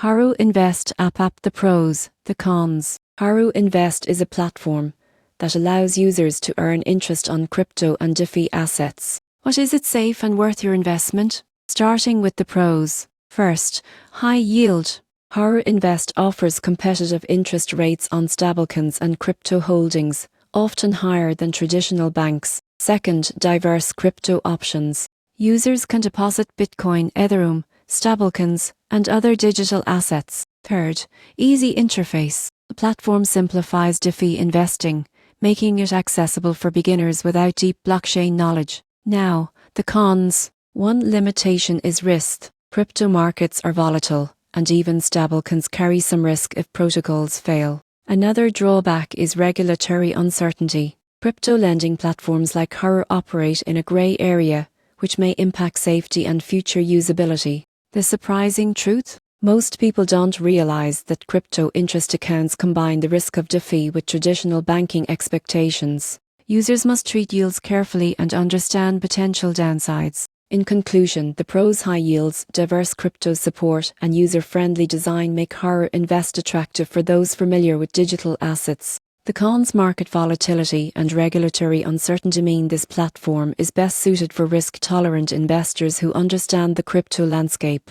Haru Invest app. The pros, the cons. Haru Invest is a platform that allows users to earn interest on crypto and DeFi assets. What is it safe and worth your investment? Starting with the pros. First, high yield. Haru Invest offers competitive interest rates on stablecoins and crypto holdings, often higher than traditional banks. Second, diverse crypto options. Users can deposit Bitcoin, Ethereum, stablecoins, and other digital assets. Third, easy interface. The platform simplifies DeFi investing, making it accessible for beginners without deep blockchain knowledge. Now, the cons. One limitation is risk. Crypto markets are volatile, and even stablecoins carry some risk if protocols fail. Another drawback is regulatory uncertainty. Crypto lending platforms like Haru operate in a grey area, which may impact safety and future usability. The surprising truth? Most people don't realize that crypto interest accounts combine the risk of DeFi with traditional banking expectations. Users must treat yields carefully and understand potential downsides. In conclusion, the pros: high yields, diverse crypto support, and user-friendly design make Haru Invest attractive for those familiar with digital assets. The cons: market volatility and regulatory uncertainty mean this platform is best suited for risk-tolerant investors who understand the crypto landscape.